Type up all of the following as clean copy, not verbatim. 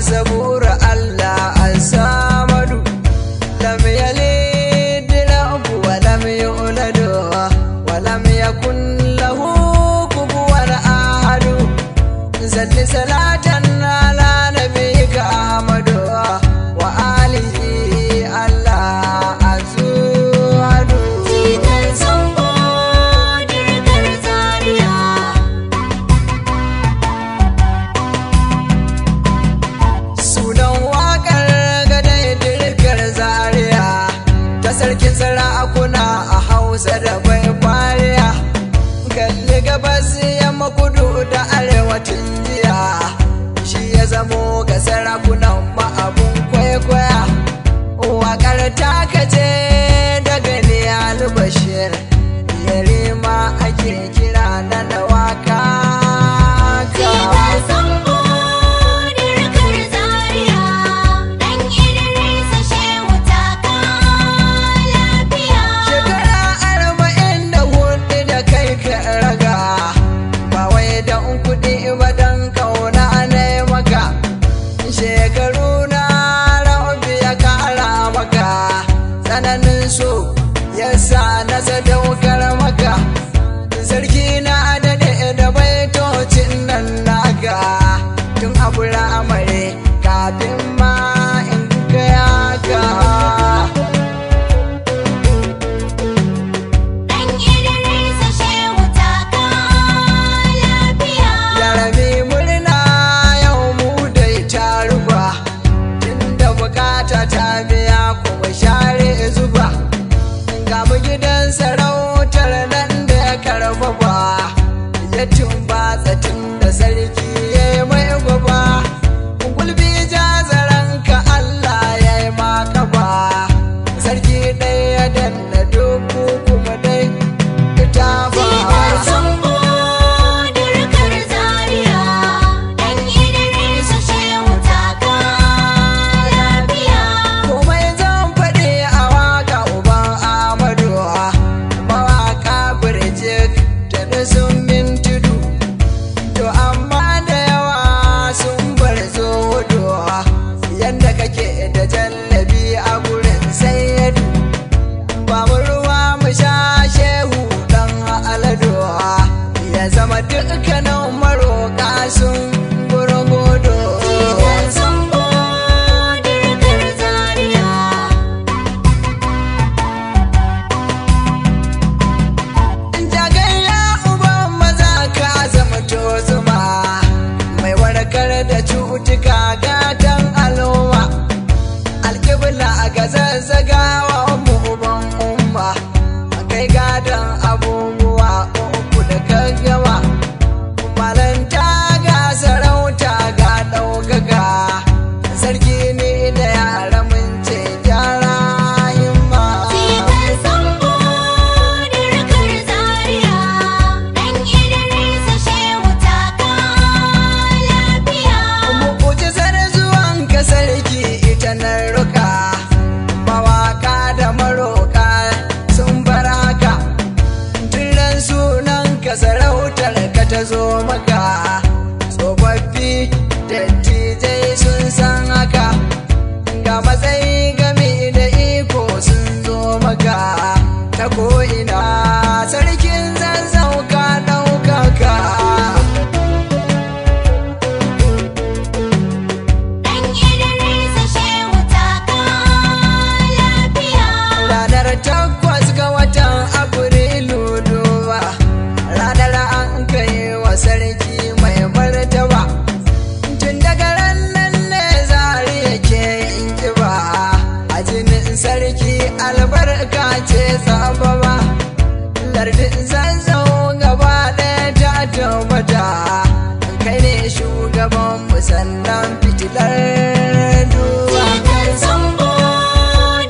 sabura Allah as-samadu lam yalid wa lam yulad wa lam yakun lahu kufuwan ahad salli salatan ala nabiyyika Ahmadu wa alihi Allah azwadu Jikan Sambo dirkar Zaria sunan wakar gadai dirkar Zaria ta sarkin sarakuna a Hausa da bai kwariya kalli gabas yamma kudu da arewacin jiya shi ya zamo ga sarakunan ma abun kwaikwaya wakar takace daga ne albashir yarima ake kira na waka Jikan Sambo dirkar Zaria dan Idrisa Shehu taka lafiya shekara 44 da kai ka raga ba wai dan kuɗi ba dan kauna ne maka shekaru na rabbi ya kara maka tsananin so yasa na sadaukar maka sarki na adade da baitocin nan naka tun abu amare kafin ma in gaya ka dan Idrisa Shehu taka lafiya Yarami murna yau mu dai ta rufa tunda bukata ta biya kuma share zuba ga mu gidan sarautar nan da ya karfafa ya tumbatsa tun da sarki ya yi mai gwaba gulbi jazaranka Allah ya yi maka ba sarki ɗaya danna dubu kuma dai ta ba Jikan Sambo dirkar Zaria dan Idrisa Shehu taka lafiya komai zan faɗi a waka uban Amadu mawaka birjik da sun min tudu to amma da yawa sun bar zodo yanda kake da jallabi a gurin sayyadu ba mu ruwa mu sha shehu dan alado ya zama dukkanin maroka sun gurgudu Jikan Sambo dirkar Zaria jagayya uban maza ka zama zuma mai warkar da cutuka gatan al'umma alkibla ga zazzagawa mu uban umma kai gadon abubuwa uku da gaggawa malanta ga sarauta ga ɗaukaka sarki ne da yara mun ce gyara himma Jikan Sambo dirkar Zaria dan Idrisa Shehu taka lafiya mu'ujizar zuwan ka sarki ita na ruka mawaka da maroka sun bar haka tunan sunan ka sarautar ka ta zo maka tsofaffi dattijai sun san haka ga matsayi gami da iko sun zo maka ta ko'ina sarkin zazzauka ɗaukaka dan Idrisa Shehu taka lafiya ranar 8 ga watan Afrilu duba ranar an kai wa sarki mai martaba tun daga ranar ne zari yake yin kiba a jinin sarki albarka ce sababa lardin zazzau gaba ɗaya ta tabbata kai ne shugaban musannan fitilar duba Jikan Sambo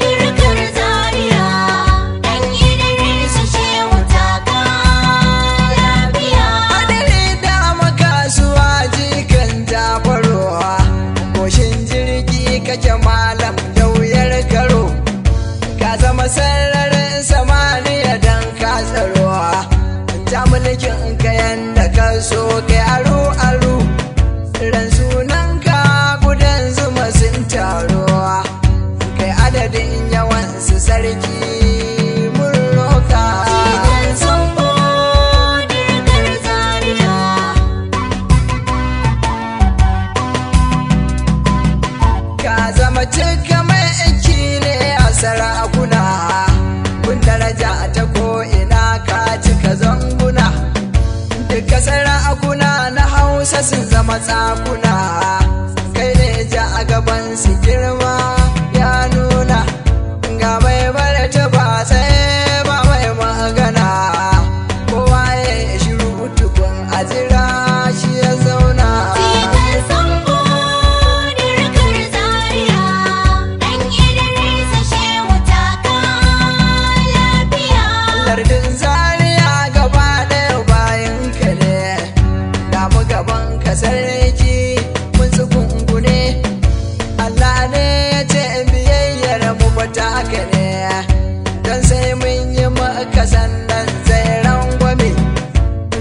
dirkar Zaria dan Idrisa Shehu taka lafiya Adali da makasuwa jikan jafarowa Goshin jirgi kake malam yauyar karo Ka zama sararin samaniya dan ka tsarowa Ta mulkin kayan da ka so kai aro aro Ran sunan ka gudan cika mai aiki ne a sarakuna, kun daraja ta ko'ina ka cika zanguna, duka sarakuna na Hausa sun zama tsakuna, kai ne ja a gaban su girma ya nuna, ga mai barata ba sai ba mai magana, kowa ya shiru tukun a jira shi ya zauna. Jikan Sambo dirkar Zaria, ɗan Idrisa Shehu taka lafiya. Lardin Zaria gaba ɗaya bayan ka ne, damu gaban ka sarki mun tsukungune, Allah ne ya ce biyayyar mu bata haka ne, don sai mun yi maka sannan zai rangwame,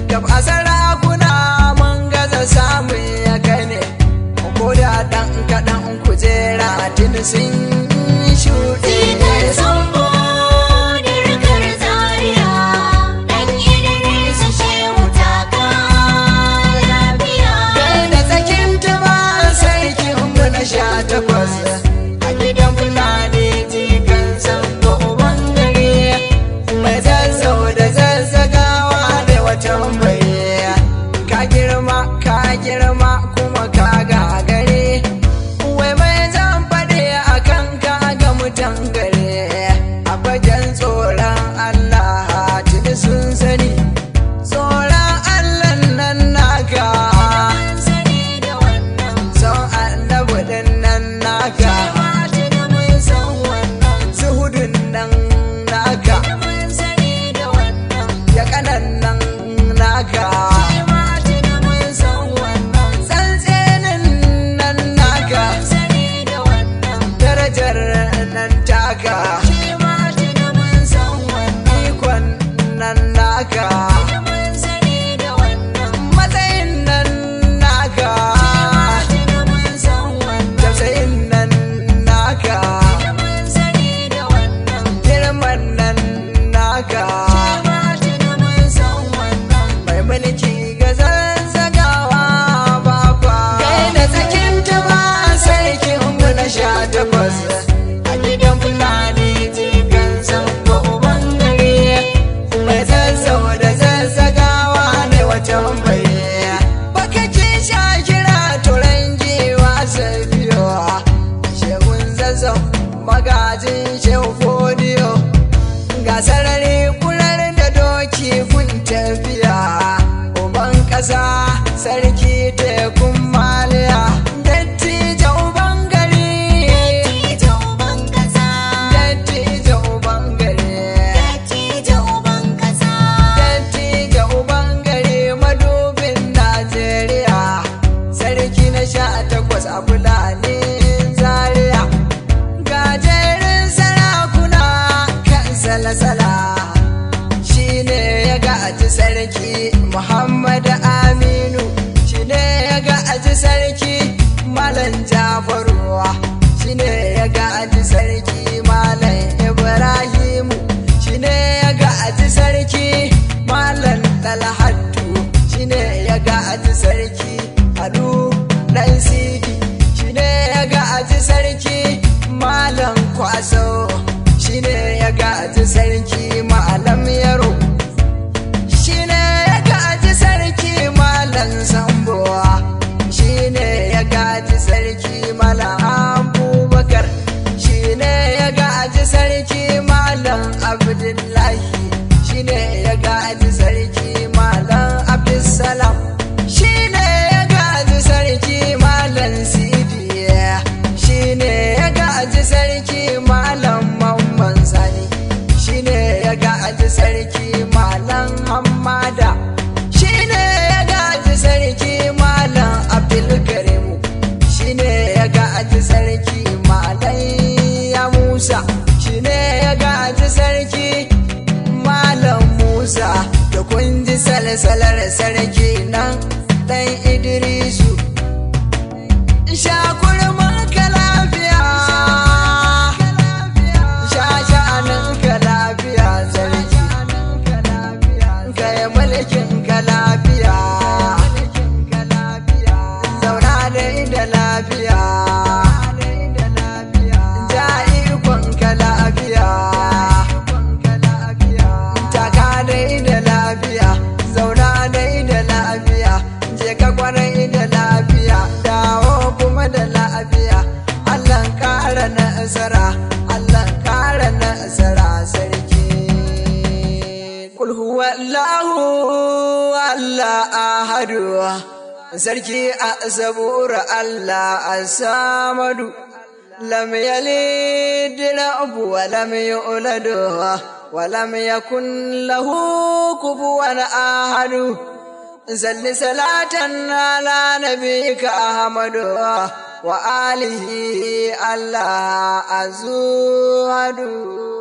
gab a sarakuna mun gaza samun ya gane, ko da ɗan kaɗan kujera tuni sun shuɗe. Jikan Sambo dirkar Zaria, ɗan Idrisa Shehu taka lafiya. Kai da tsakin tuba sarkin mu na 18 a gidan Fulani jikan Sambo uban gari, mai zazzau da zazzagawa da watan bai, ka girma kuma ka gagare, wai mai zan faɗi a kan ka ga mutan gare, a fagen tsoron Allah tuni sun sani, tsoron Allah nan naka, Mun sani da wannan, son annabi din nan naka, mun san wannan, zuhudun nan naka, mun sani da wannan, ya kanan nan naka, mun san wannan, tsantsenin nan naka, mun sani da wannan, darajar nan taka, mun san wannan, ikon nan naka, mun sani da wannan, matsayin nan naka, mun san wannan, tausayin nan naka, mun sani da wannan, girman nan naka, mun san wannan. mai mulki ga zazzagawa baba. Kai da tsakin tuba sarkin mu na 18 a gidan Fulani jikan Sambo uban gari, mai zazzau da zazzagawa ne watan bai, baka ki sha kira turan giwa safiyo, shehun zazzau magajin shehu fodiyo, ga sarari kular da doki kun tafiya, uban ƙasa sarki tekun maliya, dattijo uban gari, Dattijo uban ƙasa, dattijo uban gari, dattijo uban ƙasa, dattijo uban gari, madubin Najeriya, sarki na 18 a Fulani Zaria, gajerin sarakuna kan salasala, shi ne ya gaji sarki Muhammad Aminu, shi ne ya gaji sarki Malam Jafaruwa, shi ne ya gaji sarki Malam Ibrahimu, shi ne ya gaji sarki Malam Talhatu, shi ne ya gaji sarki Alu Dan Sidi, shi ne ya gaji sarki Malam Kwaso, shi ne ya gaji sarki Malam Yaro, shi ne ya gaji sarki Malam Sambowa, shi ne ya gaji sarki Malam Abubakar, shi ne ya gaji sarki Malam Abdullahi, shi ne ya gaji sarki Malam Abdulsalam, shi ne ya gaji sarki Malam Sidi, shi ne ya gaji sarki Malam Mamman Sani, shi ne ya gaji sarki Malam Hamada, shi ne ya gaji sarki Malam Abdulkarimu, shi ne ya gaji sarki Malam ya Musa, shi ne ya gaji sarki Malam Musa, da kun ji salsalar sarki nan ɗan Idrisu, shakurman ka lafiya, sha'anin ka lafiya sarki, kai mulkin ka lafiya, zauna da lafiya, sarki a zabura Allah as-samadu lam yalid wa lam yulad wa lam yakun lahu kufuwan ahad salli salatan ala nabiyyika ahmadu wa alihi Allah azwadu